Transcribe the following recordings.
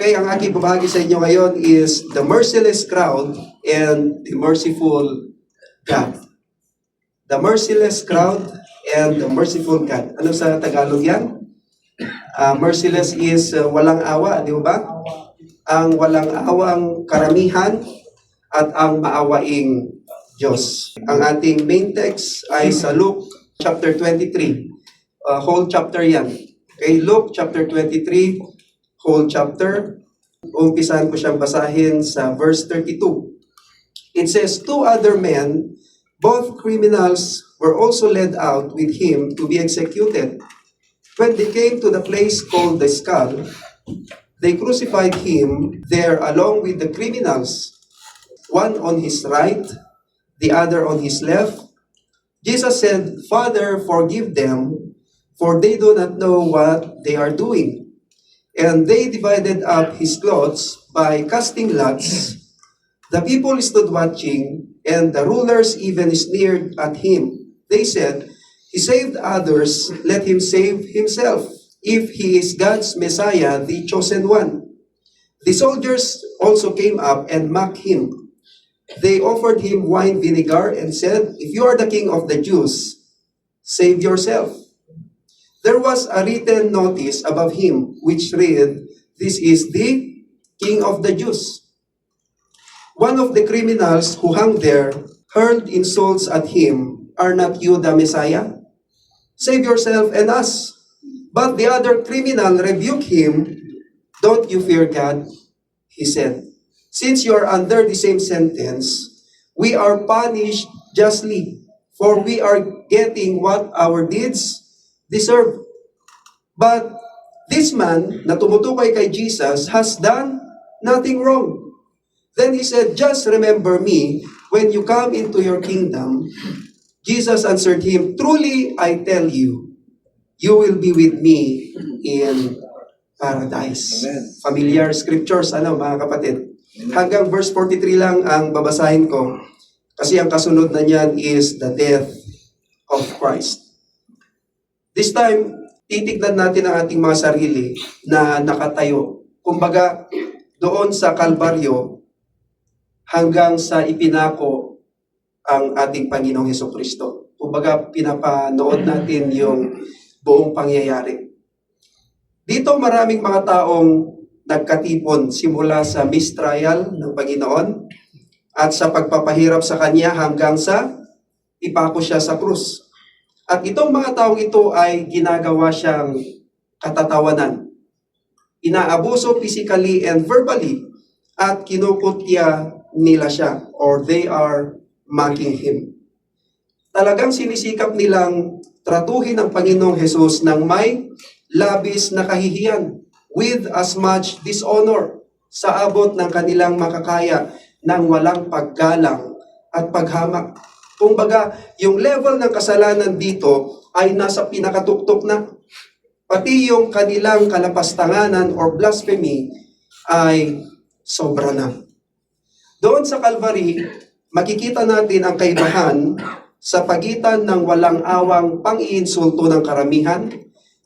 Okay, ang aking babahagi sa inyo ngayon is the merciless crowd and the merciful God. The merciless crowd and the merciful God. Ano sa Tagalog yan? Merciless is walang awa, di ba? Ang walang awang karamihan at ang maawaing Diyos. Ang ating main text ay sa Luke chapter 23. Whole chapter yan. Okay, Luke chapter 23, whole chapter. Umpisahan ko siyang basahin sa verse 32. It says, 2 other men, both criminals, were also led out with him to be executed. When they came to the place called the Skull, they crucified him there along with the criminals, one on his right, the other on his left. Jesus said, Father, forgive them, for they do not know what they are doing. And they divided up his clothes by casting lots. The people stood watching, and the rulers even sneered at him. They said, He saved others, let him save himself, if he is God's Messiah, the chosen one. The soldiers also came up and mocked him. They offered him wine vinegar and said, If you are the king of the Jews, save yourself. There was a written notice above him which read, This is the King of the Jews. One of the criminals who hung there hurled insults at him, Are not you the Messiah? Save yourself and us. But the other criminal rebuked him, Don't you fear God? He said, Since you are under the same sentence, we are punished justly, for we are getting what our deeds deserve. But this man na tumutukoy kay Jesus has done nothing wrong. Then he said, Just remember me when you come into your kingdom. Jesus answered him, Truly I tell you, you will be with me in paradise. Amen. Familiar scriptures, mga kapatid. Hanggang verse 43 lang ang babasahin ko. Kasi ang kasunod na niyan is the death of Christ. This time, titignan natin ang ating mga sarili na nakatayo. Kumbaga, doon sa Kalbaryo, hanggang sa ipinako ang ating Panginoong Hesukristo. Kumbaga, pinapanood natin yung buong pangyayari. Dito maraming mga taong nagkatipon simula sa mistrial ng Panginoon at sa pagpapahirap sa Kanya hanggang sa ipako siya sa krus. At itong mga taong ito ay ginagawa siyang katatawanan. Inaabuso physically and verbally at kinukutya nila siya or they are mocking him. Talagang sinisikap nilang tratuhin ang Panginoong Hesus ng may labis na kahihiyan with as much dishonor sa abot ng kanilang makakaya ng walang paggalang at paghamak. Kumbaga, yung level ng kasalanan dito ay nasa pinakatuktok na. Pati yung kanilang kalapastanganan or blasphemy ay sobra na. Doon sa Calvary, makikita natin ang kaibahan sa pagitan ng walang awang pang-iinsulto ng karamihan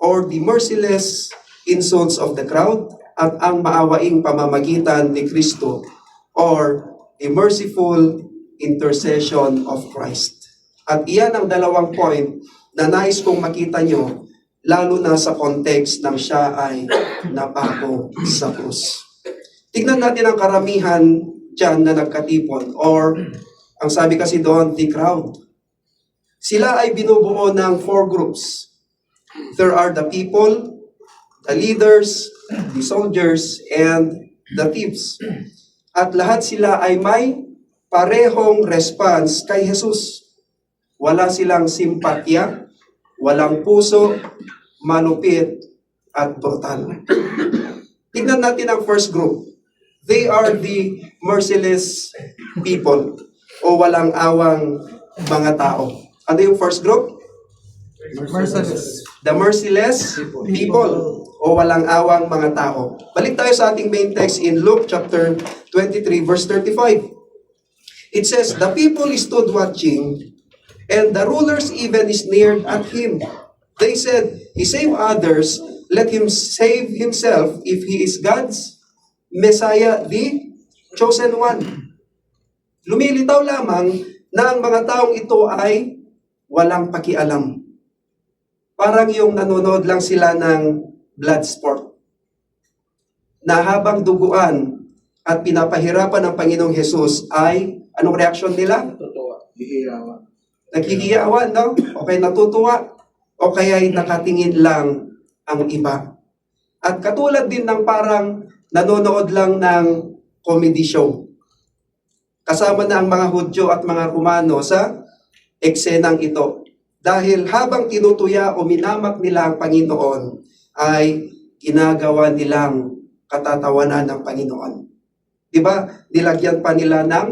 or the merciless insults of the crowd at ang maawaing pamamagitan ni Kristo or the merciful intercession of Christ. At iyan ang dalawang point na nais kong makita nyo, lalo na sa context ng siya ay napako sa krus. Tignan natin ang karamihan dyan na nagkatipon or ang sabi kasi doon, the crowd. Sila ay binubuo ng 4 groups. There are the people, the leaders, the soldiers, and the thieves. At lahat sila ay may parehong response kay Jesus. Wala silang simpatya, walang puso, malupit, at brutal. Tignan natin ang first group. They are the merciless people o walang awang mga tao. Ano yung first group? Merciless. The merciless people o walang awang mga tao. Balik tayo sa ating main text in Luke chapter 23 verse 35. It says, the people stood watching, and the rulers even sneered at him. They said, He saved others, let him save himself if he is God's Messiah, the chosen one. Lumilitaw lamang na ang mga taong ito ay walang pakialam. Parang yung nanonood lang sila ng blood sport. Na habang duguan at pinapahirapan ng Panginoong Hesus ay, anong reaksyon nila? Naghihiyawan, no? O kaya natutuwa, o kaya nakatingin lang ang iba. At katulad din ng parang nanonood lang ng comedy show. Kasama na ang mga Hudyo at mga Romano sa eksenang ito. Dahil habang tinutuya o minamak nila ang Panginoon, ay ginagawa nilang katatawanan ng Panginoon. Di ba? Nilagyan pa nila ng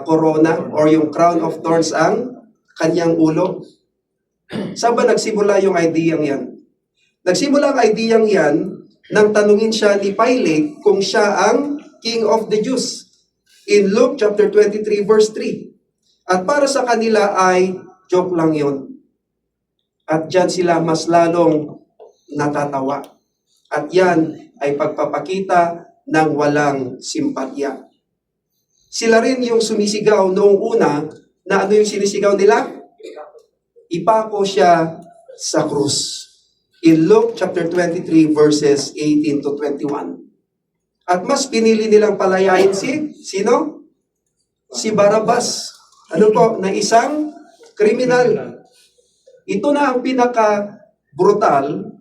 corona or yung crown of thorns ang kanyang ulo. Saan ba nagsimula yung ideyang yan? Nagsimula ang ideyang yan nang tanungin siya ni Pilate kung siya ang King of the Jews. In Luke chapter 23 verse 3. At para sa kanila ay joke lang yon. At dyan sila mas lalong natatawa. At yan ay pagpapakita ng walang simpatya. Sila rin yung sumisigaw noong una na ano yung sinisigaw nila? Ipako siya sa krus. In Luke chapter 23 verses 18 to 21. At mas pinili nilang palayain sino? Si Barabas. Ano po? Na isang kriminal. Ito na ang pinaka-brutal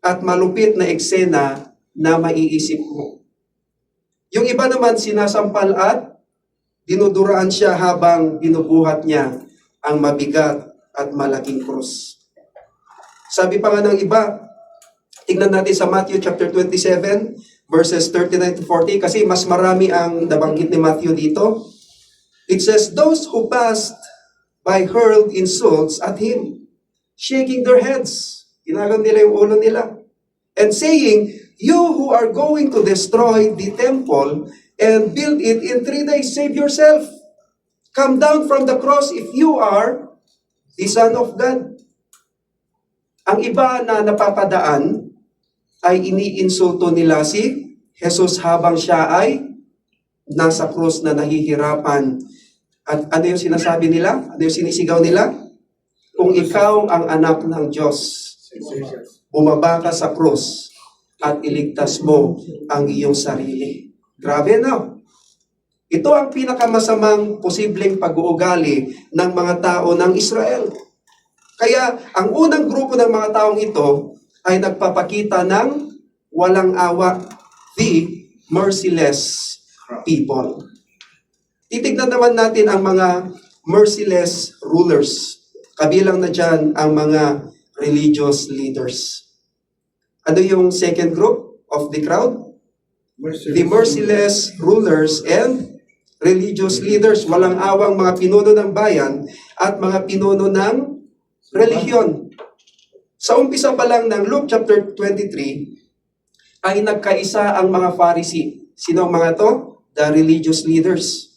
at malupit na eksena na maiisip mo. Yung iba naman sinasampal at dinuduraan siya habang binubuhat niya ang mabigat at malaking krus. Sabi pa nga ng iba, tingnan natin sa Matthew chapter 27, verses 39 to 40, kasi mas marami ang nabanggit ni Matthew dito. It says, those who passed by hurled insults at him, shaking their heads. Ginagan nila yung ulo nila. And saying, you who are going to destroy the temple and build it in 3 days, save yourself. Come down from the cross if you are the Son of God. Ang iba na napapadaan ay iniinsulto nila si Jesus habang siya ay nasa krus na nahihirapan. At ano yung sinasabi nila? Ano yung sinisigaw nila? Kung ikaw ang anak ng Diyos, bumaba ka sa krus at iligtas mo ang iyong sarili. Grabe, no? Ito ang pinakamasamang posibleng pag-uugali ng mga tao ng Israel. Kaya ang unang grupo ng mga taong ito ay nagpapakita ng walang awa, the merciless people. Titignan naman natin ang mga merciless rulers. Kabilang na dyan ang mga religious leaders. Ano yung second group of the crowd? The merciless rulers and religious leaders, walang awang mga pinuno ng bayan at mga pinuno ng relihiyon. Sa umpisa pa lang ng Luke chapter 23, ay nagkaisa ang mga Pharisee. Sino ang mga to? The religious leaders.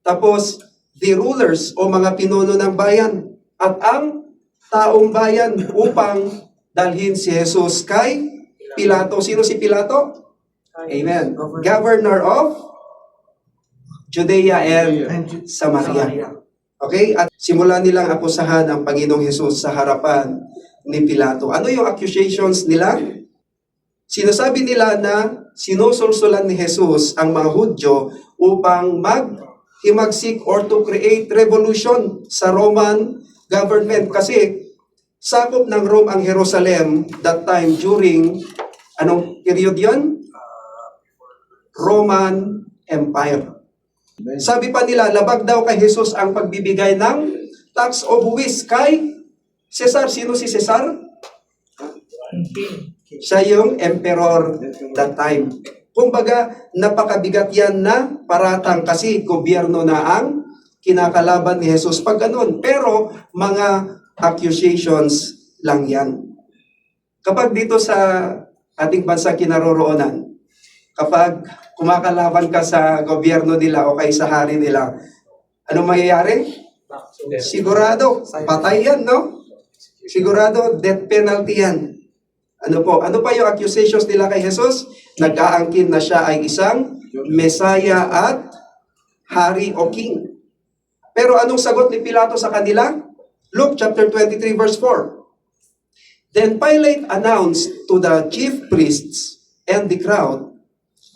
Tapos, the rulers o mga pinuno ng bayan at ang taong bayan upang dalhin si Jesus kay Pilato. Sino si Pilato? Amen. Governor of Judea and Samaria. Okay? At simula nilang akusahan ang Panginoong Hesus sa harapan ni Pilato. Ano yung accusations nila? Sinasabi nila na sinusulsulan ni Jesus ang mga Hudyo upang maghimagsik or to create revolution sa Roman government. Kasi sakop ng Rome ang Jerusalem that time during, anong period yon? Roman Empire. Sabi pa nila, labag daw kay Jesus ang pagbibigay ng tax o buwis kay Cesar. Sino si Cesar? Siya yung emperor that time. Kumbaga, napakabigat yan na paratang kasi gobyerno na ang kinakalaban ni Jesus pag ganun. Pero mga accusations lang yan. Kapag dito sa ating bansa kinaroroonan, kapag kumakalaban ka sa gobyerno nila o kay sa hari nila, anong mangyayari? Sigurado, patay yan, no? Sigurado, death penalty yan. Ano pa yung accusations nila kay Jesus? Nag-aangkin na siya ay isang Messiah at Hari o King. Pero anong sagot ni Pilato sa kanila? Luke chapter 23 verse 4. Then Pilate announced to the chief priests and the crowd,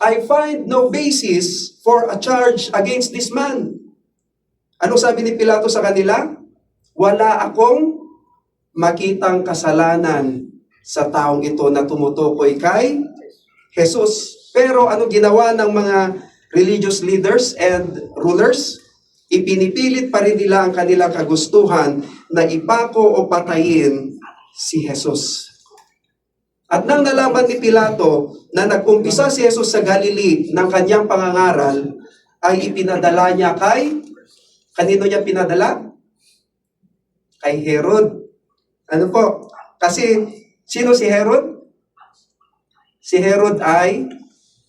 I find no basis for a charge against this man. Anong sabi ni Pilato sa kanila? Wala akong makitang kasalanan sa taong ito na tumutukoy kay Jesus. Pero ano ginawa ng mga religious leaders and rulers? Ipinipilit pa rin nila ang kanilang kagustuhan na ipako o patayin si Jesus. At nang nalaman ni Pilato na nag-umpisa si Jesus sa Galilee ng kanyang pangangaral, ay ipinadala niya kanino niya pinadala? Kay Herod. Ano po? Kasi, sino si Herod? Si Herod ay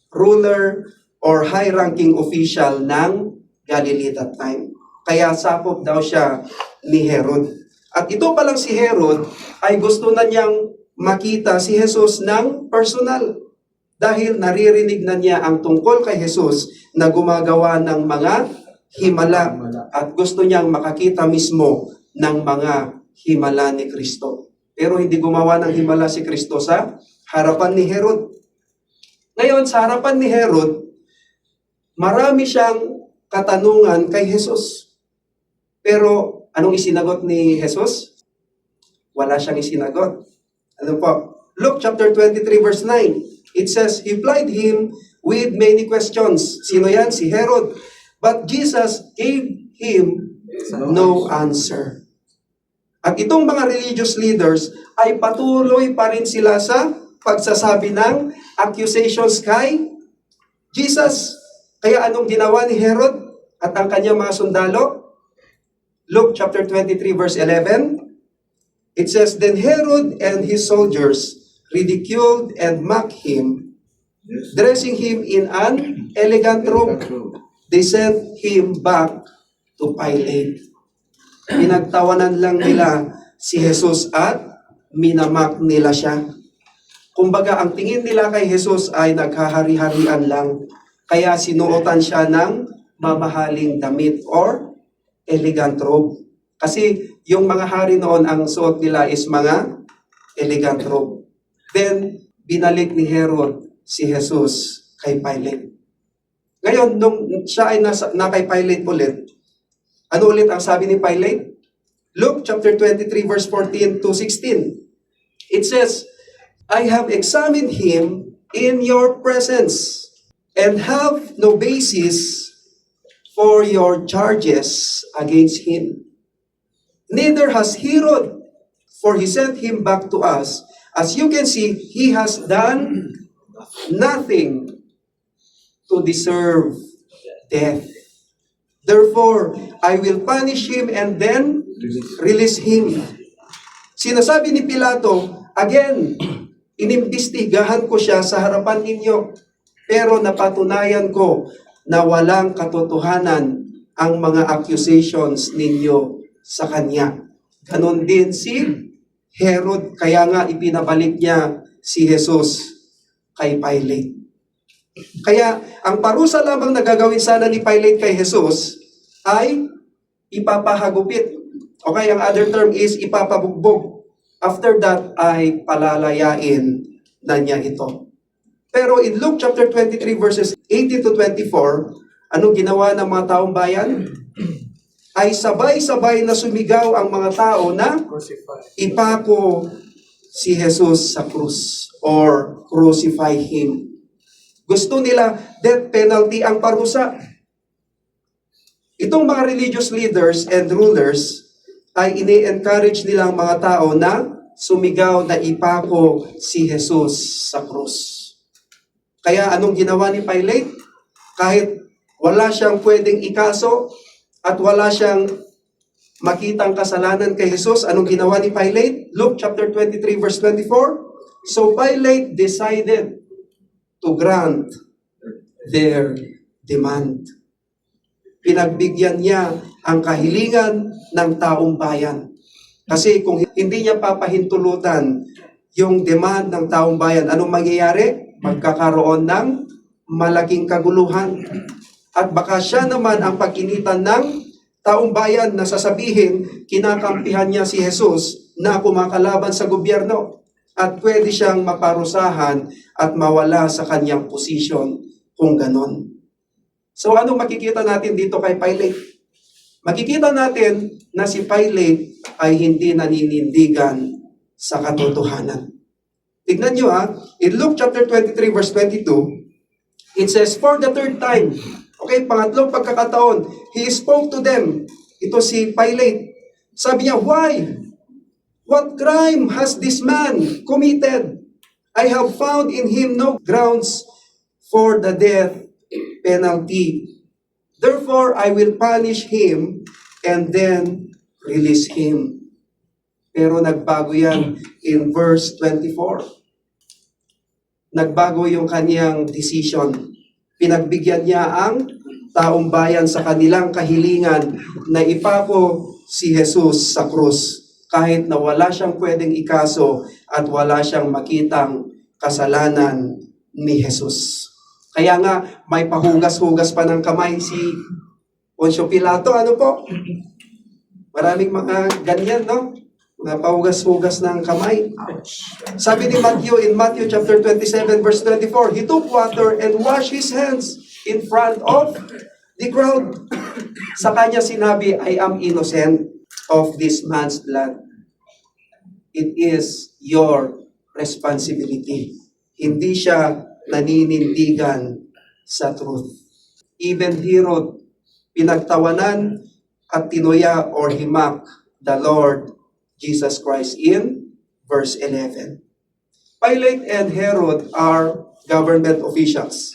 ruler or high-ranking official ng Galilee that time. Kaya sakop daw siya ni Herod. At ito palang si Herod ay gusto na niyang makita si Jesus ng personal. Dahil naririnig na niya ang tungkol kay Jesus na gumagawa ng mga himala. At gusto niyang makakita mismo ng mga himala ni Kristo. Pero hindi gumawa ng himala si Kristo sa harapan ni Herod. Ngayon, sa harapan ni Herod, marami siyang katanungan kay Jesus. Pero anong isinagot ni Jesus? Wala siyang isinagot. Ano po? Luke chapter 23 verse 9. It says, He plied him with many questions. Sino yan? Si Herod. But Jesus gave him no answer. At itong mga religious leaders ay patuloy pa rin sila sa pagsasabi ng accusations kay Jesus. Kaya anong ginawa ni Herod at ang kanyang mga sundalo? Luke chapter 23 verse 11. It says, Then Herod and his soldiers ridiculed and mocked him, dressing him in an elegant robe. They sent him back to Pilate. Pinagtawanan lang nila si Jesus at minamak nila siya. Kumbaga, ang tingin nila kay Jesus ay naghahari-harian lang. Kaya sinuotan siya ng mamahaling damit or elegant robe. Kasi yung mga hari noon, ang suot nila is mga elegant robe. Then, binalik ni Herod si Jesus kay Pilate. Ngayon, nung siya ay na kay Pilate ulit, ano ulit ang sabi ni Pilate? Luke chapter 23 verse 14 to 16. It says, I have examined him in your presence and have no basis for your charges against him. Neither has Herod, for he sent him back to us. As you can see, he has done nothing to deserve death. Therefore, I will punish him and then release him. Sinasabi ni Pilato, again, inimbestigahan ko siya sa harapan ninyo, pero napatunayan ko na walang katotohanan ang mga accusations ninyo sa kanya. Ganon din si Herod, kaya nga ipinabalik niya si Jesus kay Pilate. Kaya ang parusa lamang na gagawin sana ni Pilate kay Jesus ay ipapahagupit. Okay, ang other term is ipapabugbog. After that ay palalayain na niya ito. Pero in Luke chapter 23 verses 18 to 24, anong ginawa ng mga taong bayan? Ay sabay-sabay na sumigaw ang mga tao na ipako si Jesus sa krus or crucify him. Gusto nila death penalty ang parusa. Itong mga religious leaders and rulers ay ini-encourage nila ang mga tao na sumigaw na ipako si Jesus sa krus. Kaya anong ginawa ni Pilate? Kahit wala siyang pwedeng ikaso at wala siyang makitang kasalanan kay Jesus, anong ginawa ni Pilate? Luke chapter 23 verse 24. So Pilate decided to grant their demand. Pinagbigyan niya ang kahilingan ng taong bayan. Kasi kung hindi niya papahintulutan yung demand ng taong bayan. Anong mangyayari? Magkakaroon ng malaking kaguluhan. At baka siya naman ang paginitan ng taong bayan na sasabihin, kinakampihan niya si Jesus na kumakalaban sa gobyerno. At pwede siyang maparusahan at mawala sa kanyang posisyon kung ganon. So anong makikita natin dito kay Pilate? Makikita natin na si Pilate ay hindi naninindigan sa katotohanan. Tignan nyo in Luke chapter 23 verse 22, it says, for the third time, okay, pangatlong pagkakataon, he spoke to them. Ito si Pilate. Sabi niya, why? What crime has this man committed? I have found in him no grounds for the death penalty. Therefore, I will punish him and then release him. Pero nagbago yan in verse 24. Nagbago yung kaniyang decision. Pinagbigyan niya ang taong bayan sa kanilang kahilingan na ipako si Jesus sa krus kahit na wala siyang pwedeng ikaso at wala siyang makitang kasalanan ni Jesus. Kaya nga, may pahugas-hugas pa ng kamay si Poncio Pilato. Ano po? Maraming mga ganyan, no? Mga pahugas-hugas ng kamay. Sabi ni Matthew in Matthew chapter 27 verse 24, he took water and washed his hands in front of the crowd. Sa kanya sinabi, I am innocent of this man's blood. It is your responsibility. Hindi siya naninindigan sa truth. Even Herod, pinagtawanan at tinuya or himak the Lord Jesus Christ in verse 11. Pilate and Herod are government officials,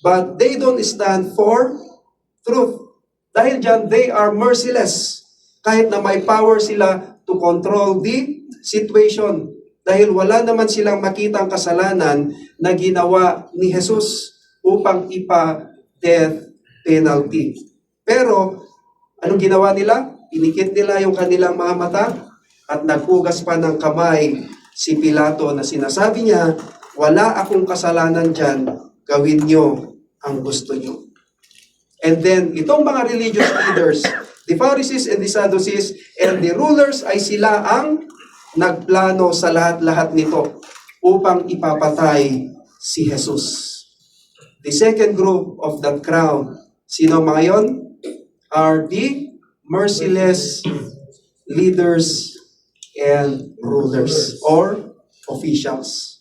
but they don't stand for truth. Dahil dyan, they are merciless. Kahit na may power sila to control the situation. Dahil wala naman silang makitang kasalanan na ginawa ni Jesus upang ipa-death penalty. Pero, anong ginawa nila? Inikit nila yung kanilang mga mata at naghugas pa ng kamay si Pilato na sinasabi niya, wala akong kasalanan dyan, gawin nyo ang gusto nyo. And then, itong mga religious leaders, the Pharisees and the Sadducees and the rulers ay sila ang nagplano sa lahat-lahat nito upang ipapatay si Jesus. The second group of that crowd, sino mga yon? Are the merciless leaders and rulers or officials.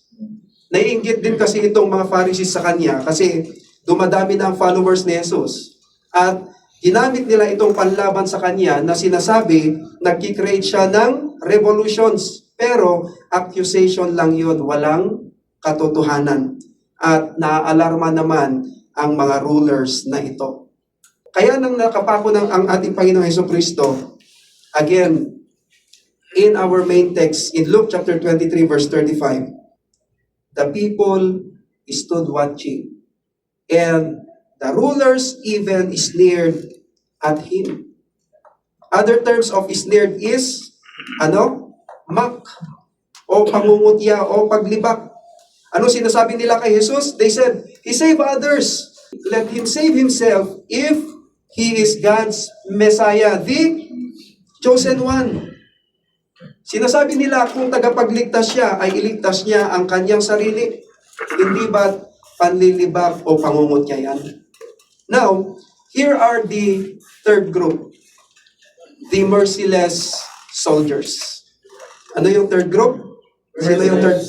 Naiinggit din kasi itong mga Pharisees sa kanya kasi dumadami na ang followers ni Jesus. At ginamit nila itong panlaban sa kanya na sinasabi, nagkikreate siya ng revolutions. Pero accusation lang yun, walang katotohanan. At naaalarma naman ang mga rulers na ito. Kaya nang nakapako ng ang ating Panginoong Hesukristo, again, in our main text, in Luke chapter 23 verse 35, the people stood watching. And the rulers even sneered at him. Other terms of sneered is, mock, o pangungutya, o paglibak. Ano sinasabi nila kay Jesus? They said, He saved others. Let Him save Himself if He is God's Messiah, the chosen one. Sinasabi nila kung tagapagligtas siya, ay iligtas niya ang kanyang sarili. Hindi ba panlilibak o pangungutya yan? Now, here are the third group. The merciless soldiers. Ano yung third group? Sino yung third?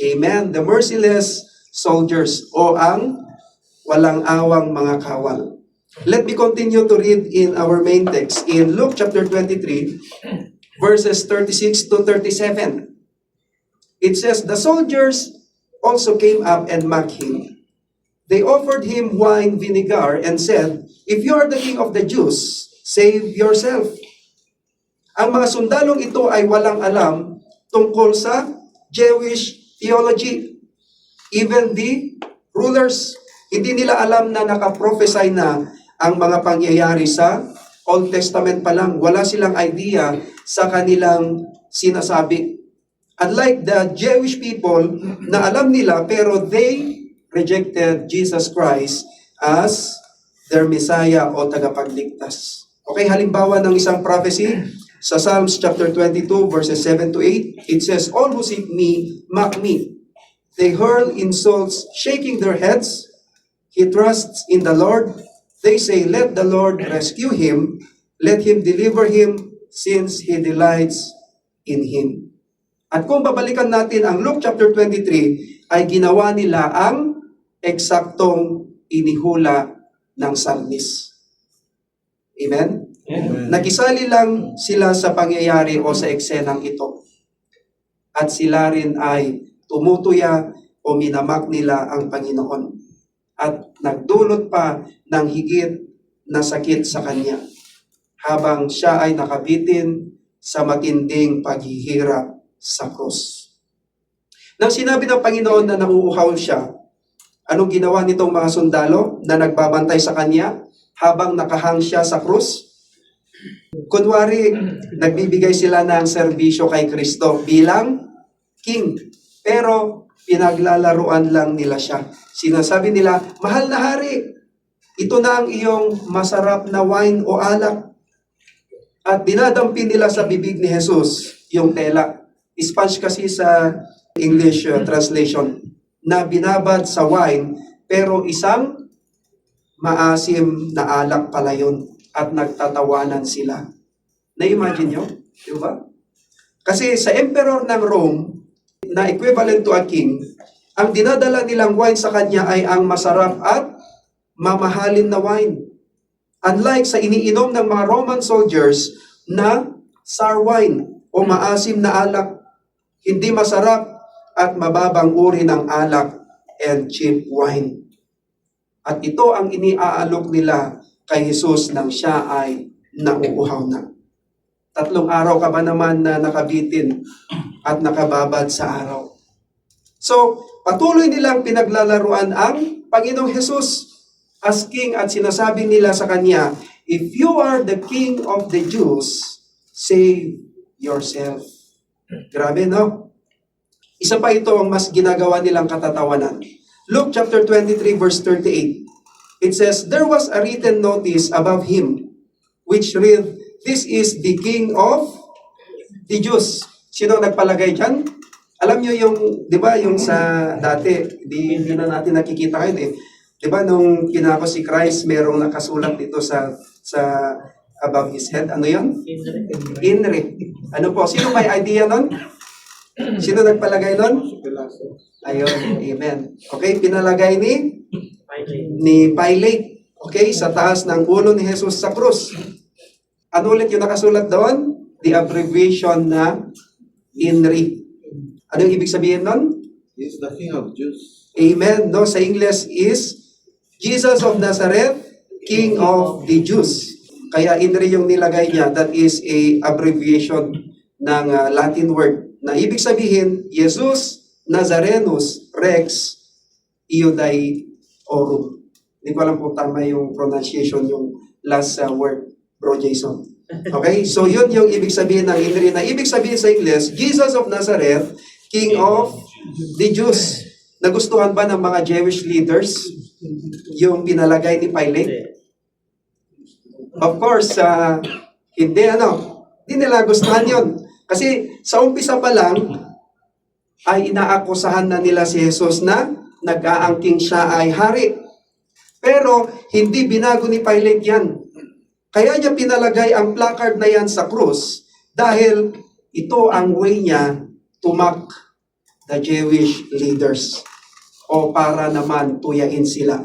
Amen. The merciless soldiers o ang walang awang mga kawal. Let me continue to read in our main text in Luke chapter 23 verses 36 to 37. It says, the soldiers also came up and mocked him. They offered him wine vinegar and said, if you are the king of the Jews, save yourself. Ang mga sundalong ito ay walang alam tungkol sa Jewish theology. Even the rulers, hindi nila alam na nakaprophesy na ang mga pangyayari sa Old Testament pa lang. Wala silang idea sa kanilang sinasabi. Unlike the Jewish people na alam nila pero they rejected Jesus Christ as their Messiah o tagapagligtas. Okay, halimbawa ng isang prophecy sa Psalms chapter 22 verses 7 to 8, it says, "All who seek me mock me. They hurl insults, shaking their heads. He trusts in the Lord. They say, let the Lord rescue him. Let him deliver him since he delights in him." At kung babalikan natin ang Luke chapter 23, ay ginawa nila ang eksaktong inihula ng psalmist. Amen? Amen. Nakisali lang sila sa pangyayari o sa eksenang ito. At sila rin ay tumutuya o minamak nila ang Panginoon. At nagdulot pa ng higit na sakit sa kanya habang siya ay nakabitin sa matinding paghihirap sa krus. Nang sinabi ng Panginoon na nauuhaw siya, anong ginawa nitong mga sundalo na nagbabantay sa kanya habang nakahang siya sa krus? Kunwari, nagbibigay sila ng serbisyo kay Kristo bilang king. Pero pinaglalaruan lang nila siya. Sinasabi nila, mahal na hari, ito na ang iyong masarap na wine o alak. At dinadampi nila sa bibig ni Jesus yung tela. Sponge kasi sa English translation na binabad sa wine pero isang maasim na alak pala yun at nagtatawanan sila. Na-imagine nyo? Di ba? Kasi sa emperor ng Rome na equivalent to a king, ang dinadala nilang wine sa kanya ay ang masarap at mamahalin na wine. Unlike sa iniinom ng mga Roman soldiers na sour wine o maasim na alak, hindi masarap at mababang uri ng alak and cheap wine. At ito ang iniaalok nila kay Jesus nang siya ay nauuhaw na. 3 araw ka ba naman na nakabitin at nakababad sa araw? So, patuloy nilang pinaglalaruan ang Panginoong Jesus as King at sinasabi nila sa Kanya, if you are the King of the Jews, save yourself. Grabe, no? Isa pa ito ang mas ginagawa nilang katatawanan. Luke chapter 23 verse 38. It says, there was a written notice above him, which read, this is the King of the Jews. Sino nagpalagay dyan? Alam nyo yung, di ba, yung sa dati, hindi na natin nakikita ngayon eh. Di ba, nung kinako si Christ, merong nakasulat dito sa above his head. Ano yun? Inri. Ano po? Sino may idea nun? Sino nagpalagay nun? Ayun, amen. Okay, pinalagay ni Pilate. Okay, sa taas ng ulo ni Jesus sa krus. Ano ulit yung nakasulat doon? The abbreviation na INRI. Ano yung ibig sabihin nun? He is the King of Jews. Amen. No, sa English is Jesus of Nazareth, King of the Jews. Kaya INRI yung nilagay niya. That is a abbreviation ng Latin word. Na ibig sabihin, Jesus Nazarenus Rex Iudaeorum. Hindi ko alam kung tama yung pronunciation, yung last word, Bro Jason. Okay? So yun yung ibig sabihin ng INRI. Na ibig sabihin sa English, Jesus of Nazareth, King of the Jews. Nagustuhan ba ng mga Jewish leaders yung pinalagay ni Pilate? Of course, hindi nila gustuhan yun. Kasi sa umpisa pa lang, ay inaakusahan na nila si Jesus na nag-aangking siya ay hari. Pero hindi binago ni Pilate yan. Kaya niya pinalagay ang placard na yan sa krus dahil ito ang way niya to mock the Jewish leaders o para naman tuyain sila.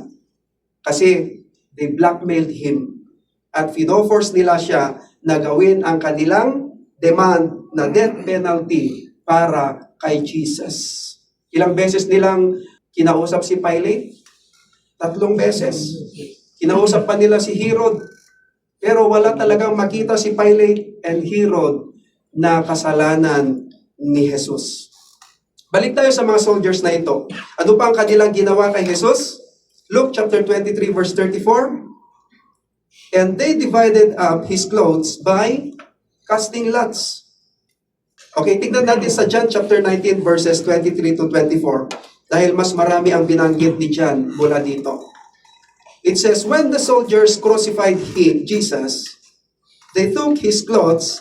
Kasi they blackmailed him at fino-force nila siya na gawin ang kanilang demand na death penalty para kay Jesus. Ilang beses nilang kinausap si Pilate? 3 beses. Kinausap pa nila si Herod. Pero wala talagang makita si Pilate and Herod na kasalanan ni Jesus. Balik tayo sa mga soldiers na ito. Ano pa ang kanilang ginawa kay Jesus? Luke chapter 23 verse 34. And they divided up his clothes by casting lots. Okay, tignan natin sa John chapter 19 verses 23 to 24 dahil mas marami ang binanggit ni John mula dito. It says, when the soldiers crucified him, Jesus, they took his clothes,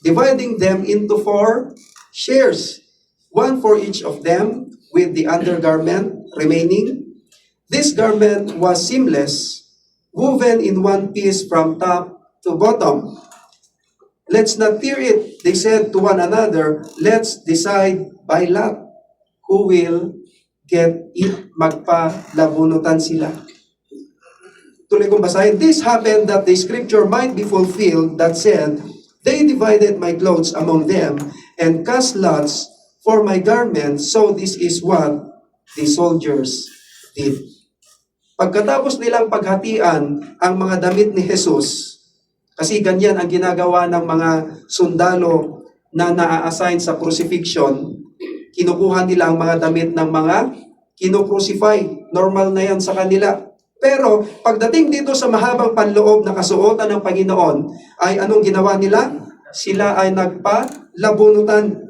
dividing them into 4 shares, one for each of them, with the undergarment remaining. This garment was seamless, woven in one piece from top to bottom. Let's not tear it, they said to one another. Let's decide by lot who will get it. Magpalabunutan sila. Tuloy kong basahin. This happened that the scripture might be fulfilled that said, they divided my clothes among them and cast lots for my garments. So this is what the soldiers did. Pagkatapos nilang paghatian ang mga damit ni Jesus, kasi ganyan ang ginagawa ng mga sundalo na naa-assign sa crucifixion, kinukuha nila ang mga damit ng mga kinocrucify. Normal na yan sa kanila. Pero pagdating dito sa mahabang panloob na kasuotan ng Panginoon, ay anong ginawa nila? Sila ay nagpalabunutan.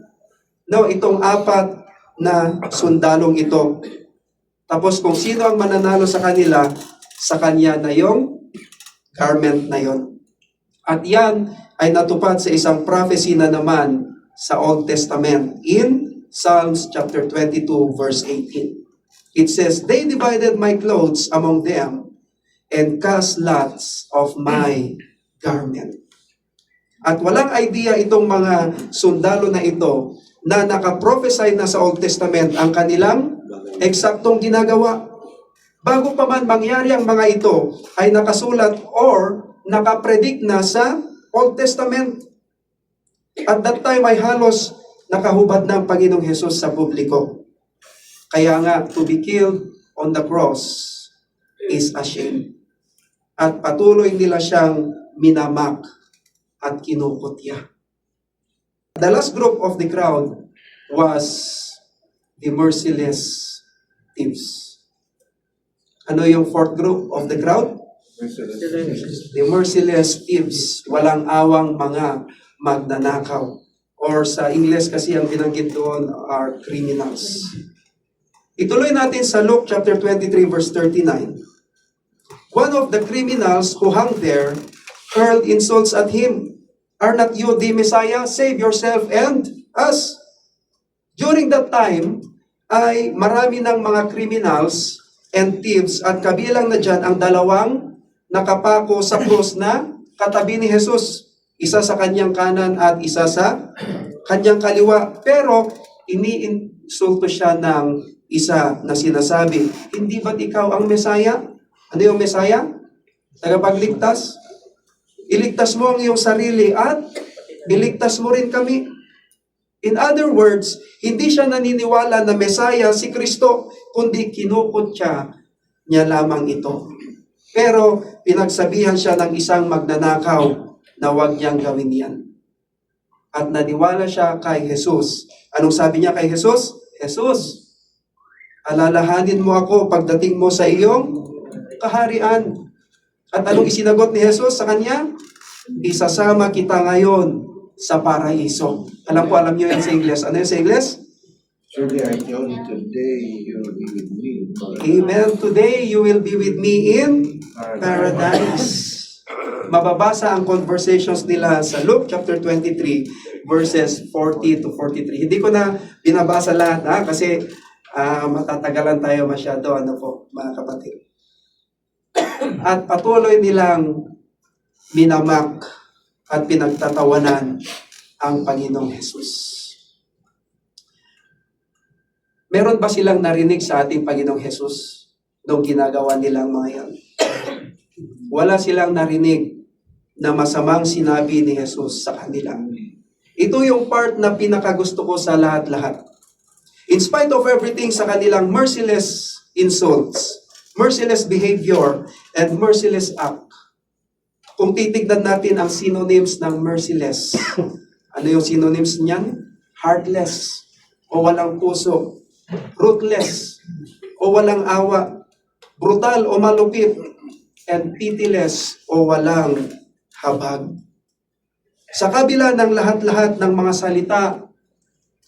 No, itong 4 na sundalong ito. Tapos kung sino ang mananalo sa kanila, sa kanya na yung garment na yon. At yan ay natupad sa isang prophecy na naman sa Old Testament in Psalms chapter 22 verse 18. It says, they divided my clothes among them and cast lots of my garment. At walang idea itong mga sundalo na ito na nakaprophesy na sa Old Testament ang kanilang eksaktong ginagawa. Bago pa man mangyari ang mga ito, ay nakasulat or nakapredict na sa Old Testament. At that time ay halos nakahubad na ang Panginoong Hesus sa publiko. Kaya nga, to be killed on the cross is a shame. At patuloy nila siyang minamak at kinukutya. The last group of the crowd was the merciless thieves. Ano yung 4th group of the crowd? The merciless thieves. Walang awang mga magnanakaw. Or sa English kasi ang binanggit doon are criminals. Ituloy natin sa Luke chapter 23 verse 39. One of the criminals who hung there hurled insults at him. Are not you the Messiah? Save yourself and us. During that time, ay marami ng mga criminals and thieves at kabilang na dyan ang 2 nakapako sa krus na katabi ni Jesus. Isa sa kanyang kanan at isa sa kanyang kaliwa. Pero iniinsulto siya ng isa na sinasabi, hindi ba't ikaw ang Messiah? Ano yung Messiah? Tagapagligtas? Iligtas mo ang iyong sarili at iligtas mo rin kami. In other words, hindi siya naniniwala na Messiah si Kristo, kundi kinukutya niya lamang ito. Pero pinagsabihan siya ng isang magnanakaw na huwag niyang gawin yan. At naniwala siya kay Jesus. Anong sabi niya kay Jesus? Jesus, alalahanin mo ako pagdating mo sa iyong kaharian. At anong isinagot ni Jesus sa kanya? Isasama kita ngayon sa paraiso. Alam niyo yan sa Ingles. Ano yun sa Ingles? Surely I tell you, today you will be with me. Amen. Today you will be with me in paradise. Mababasa ang conversations nila sa Luke chapter 23 verses 40 to 43. Hindi ko na binabasa lahat kasi matatagalan tayo masyado mga kapatid. At patuloy nilang minamak at pinagtatawanan ang Panginoong Hesus. Meron ba silang narinig sa ating Panginoong Hesus nung ginagawa nilang mga yan? Wala silang narinig na masamang sinabi ni Hesus sa kanila. Ito yung part na pinakagusto ko sa lahat-lahat. In spite of everything sa kanilang merciless insults, merciless behavior, and merciless act, kung titignan natin ang synonyms ng merciless, ano yung synonyms niyan? Heartless, o walang puso. Ruthless, o walang awa. Brutal o malupit. And pitiless, o walang habag. Sa kabila ng lahat-lahat ng mga salita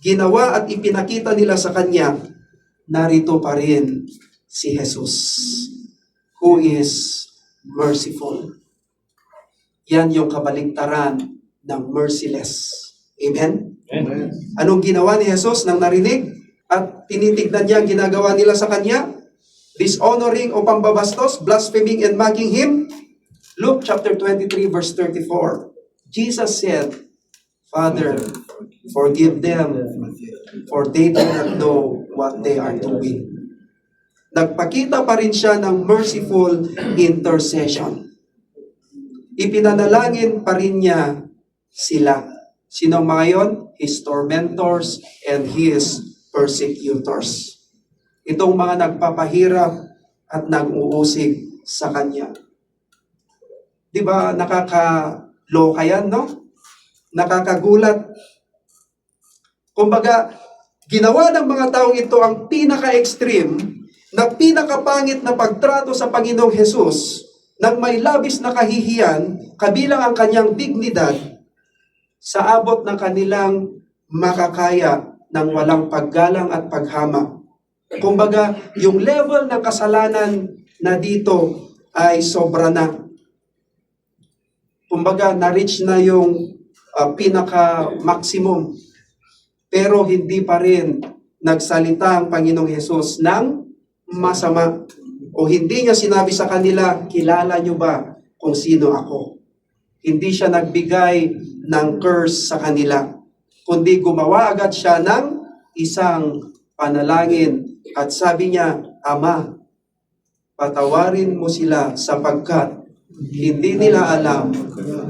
ginawa at ipinakita nila sa kanya, narito pa rin si Jesus, who is merciful. Yan yung kabaligtaran ng merciless. Amen? Amen. Anong ginawa ni Jesus nang narinig at tinitignan niya ang ginagawa nila sa kanya? Dishonoring o pambabastos, blaspheming and mocking Him? Luke chapter 23 verse 34. Jesus said, Father, forgive them, for they do not know what they are doing. Nagpakita pa rin siya ng merciful intercession. Ipinanalangin pa rin niya sila. Sinong mga yon? His tormentors and His persecutors. Itong mga nagpapahirap at nag-uusig sa Kanya. Di ba nakakaloka yan, no? Nakakagulat. Kumbaga, ginawa ng mga taong ito ang pinaka-extreme na pinakapangit na pagtrato sa Panginoong Hesus nang may labis na kahihiyan kabilang ang kanyang dignidad sa abot ng kanilang makakaya ng walang paggalang at paghama. Kumbaga, yung level ng kasalanan na dito ay sobra na. Kumbaga, na-reach na yung pinaka-maximum. Pero hindi pa rin nagsalita ang Panginoong Hesus ng masama. O hindi niya sinabi sa kanila, kilala niyo ba kung sino ako? Hindi siya nagbigay ng curse sa kanila, kundi gumawa agad siya ng isang panalangin at sabi niya, Ama, patawarin mo sila sapagkat hindi nila alam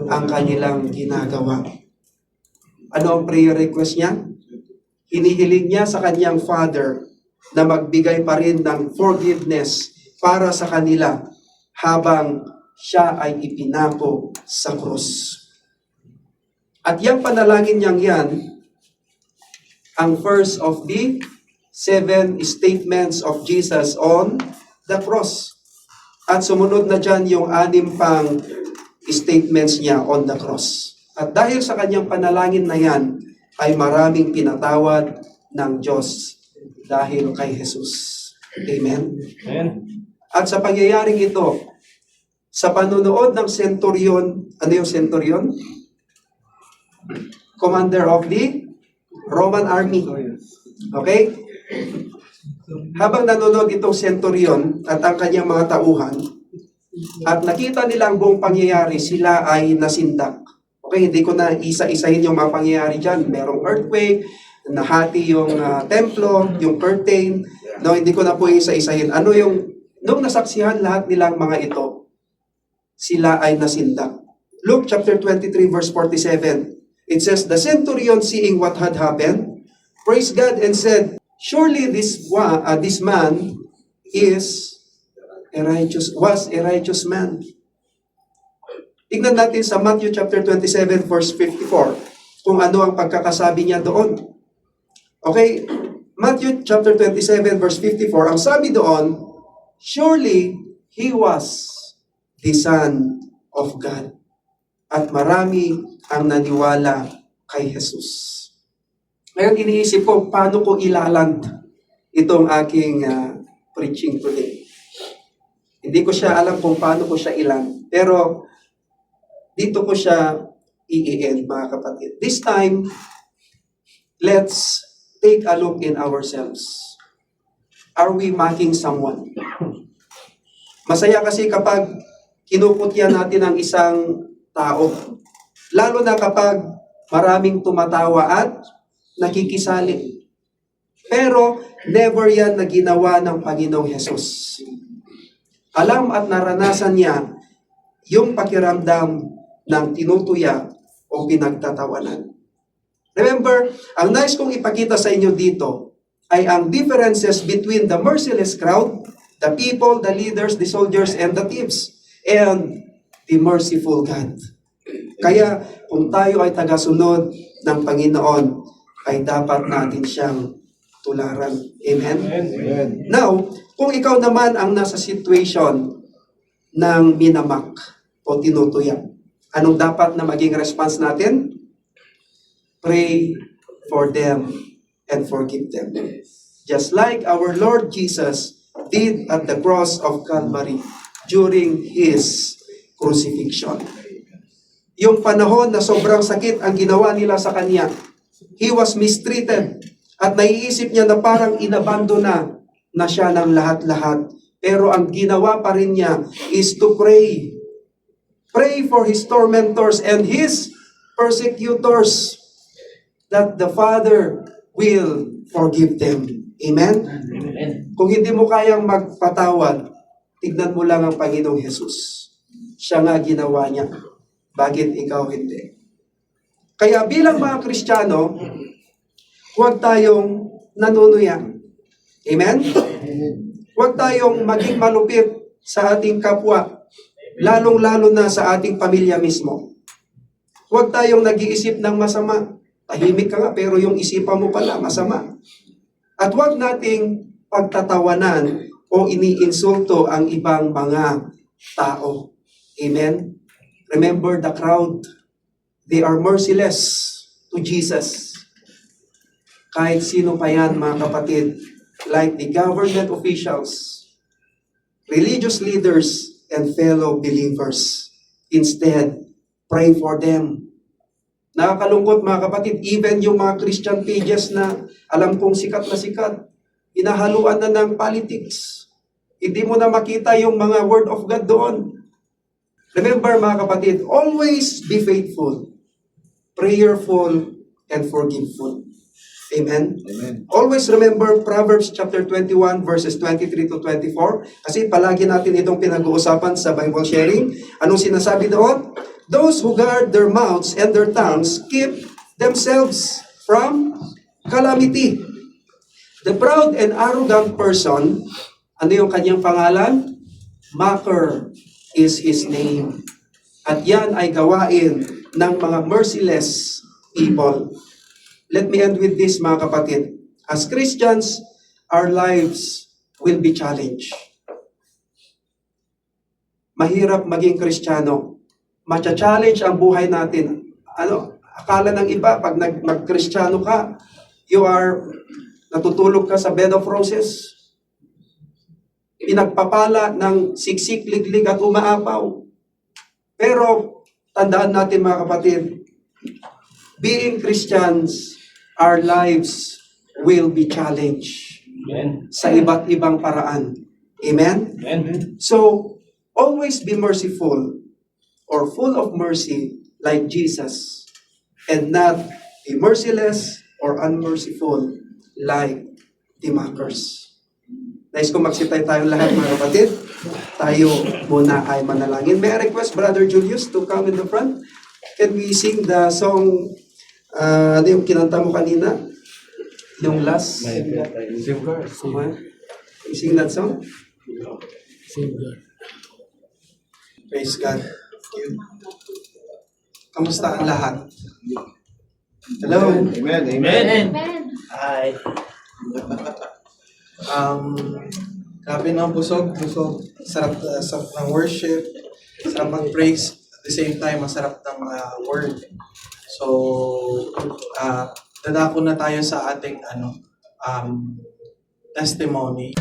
ang kanilang ginagawa. Ano ang prayer request niya? Hinihiling niya sa kanyang Father na magbigay pa rin ng forgiveness para sa kanila habang siya ay ipinako sa krus. At yung panalangin niyang yan, ang first of the 7 statements of Jesus on the cross. At sumunod na dyan yung 6 pang statements niya on the cross. At dahil sa kanyang panalangin na yan, ay maraming pinatawad ng Diyos dahil kay Jesus. Amen? Amen. At sa pangyayaring ito, sa panunood ng centurion, ano yung centurion? Commander of the Roman army. Okay? Habang nanonood itong centurion at ang kanyang mga tauhan, at nakita nila ang buong pangyayari, sila ay nasindak. Okay, hindi ko na isa-isahin yung mga pangyayari dyan. Merong earthquake, nahati yung templo, yung curtain. No, hindi ko na po isa-isahin. Ano yung, nung nasaksihan lahat nilang mga ito, sila ay nasindak. Luke chapter 23 verse 47, it says, The centurion seeing what had happened, praised God and said, Surely this man was a righteous man. Tingnan natin sa Matthew chapter 27 verse 54 kung ano ang pagkakasabi niya doon. Okay, Matthew chapter 27 verse 54, ang sabi doon, surely he was the Son of God. At marami ang naniwala kay Jesus. Ngayon iniisip ko, paano ko ilaland itong aking preaching today. Hindi ko siya alam kung paano ko siya ilan. Pero dito ko siya i-end, mga kapatid. This time, let's take a look in ourselves. Are we mocking someone? Masaya kasi kapag kinukutya natin ang isang tao. Lalo na kapag maraming tumatawa at nakikisali. Pero never yan na ginawa ng Panginoong Hesus. Alam at naranasan niya yung pakiramdam ng tinutuya o pinagtatawanan. Remember, ang nais kong ipakita sa inyo dito ay ang differences between the merciless crowd, the people, the leaders, the soldiers, and the thieves, and the merciful God. Kaya kung tayo ay tagasunod ng Panginoon, ay dapat natin siyang tularan. Amen? Amen. Now, kung ikaw naman ang nasa situation ng minamak o tinutuya, anong dapat na maging response natin? Pray for them and forgive them. Just like our Lord Jesus did at the cross of Calvary during His crucifixion. Yung panahon na sobrang sakit ang ginawa nila sa Kanya, He was mistreated at naiisip niya na parang inabando na siya ng lahat-lahat. Pero ang ginawa pa rin niya is to pray. Pray for His tormentors and His persecutors that the Father will forgive them. Amen? Kung hindi mo kayang magpatawad, tignan mo lang ang Panginoong Jesus. Siya nga ginawa niya. Bakit ikaw hindi? Kaya bilang mga Kristiyano, huwag tayong nanunuya. Amen? Huwag tayong maging malupit sa ating kapwa, lalong-lalo na sa ating pamilya mismo. Huwag tayong nag-iisip ng masama. Tahimik ka nga, pero yung isipan mo pala masama. At huwag nating pagtatawanan o iniinsulto ang ibang mga tao. Amen? Remember the crowd. They are merciless to Jesus. Kahit sino pa yan, mga kapatid, like the government officials, religious leaders, and fellow believers. Instead, pray for them. Nakakalungkot mga kapatid, even yung mga Christian pages na alam kong sikat na sikat, inahaluan na ng politics. Hindi mo na makita yung mga word of God doon. Remember mga kapatid, always be faithful, prayerful, and forgiveful. Amen? Amen. Always remember Proverbs chapter 21 verses 23 to 24 kasi palagi natin itong pinag-uusapan sa Bible sharing. Anong sinasabi doon? Those who guard their mouths and their tongues keep themselves from calamity. The proud and arrogant person, ano yung kanyang pangalan? Mocker is his name. At yan ay gawain ng mga merciless people. Let me end with this, mga kapatid. As Christians, our lives will be challenged. Mahirap maging Kristiyano. Macha-challenge ang buhay natin. Akala ng iba, pag mag-Kristiyano ka, natutulog ka sa bed of roses. Pinagpapala ng siksik, liglig at umaapaw. Pero, tandaan natin mga kapatid, being Christians, our lives will be challenged. Amen. Sa iba't ibang paraan. Amen? Amen. So, always be merciful or full of mercy like Jesus and not be merciless or unmerciful like the mockers. Nais ko magsitay tayong lahat mga kapatid. Tayo muna ay manalangin. May I request Brother Julius to come in the front? Can we sing the song, ano yung kinanta mo kanina? Yung last? Safeguard. You sing that song? Safeguard. Praise God. Kamusta ang lahat? Hello? Amen. Amen. Hi. Grabe ng busog. Sarap ng worship. Sarap mag-praise. At the same time, masarap ng mga word. So, dadako na tayo sa ating testimony.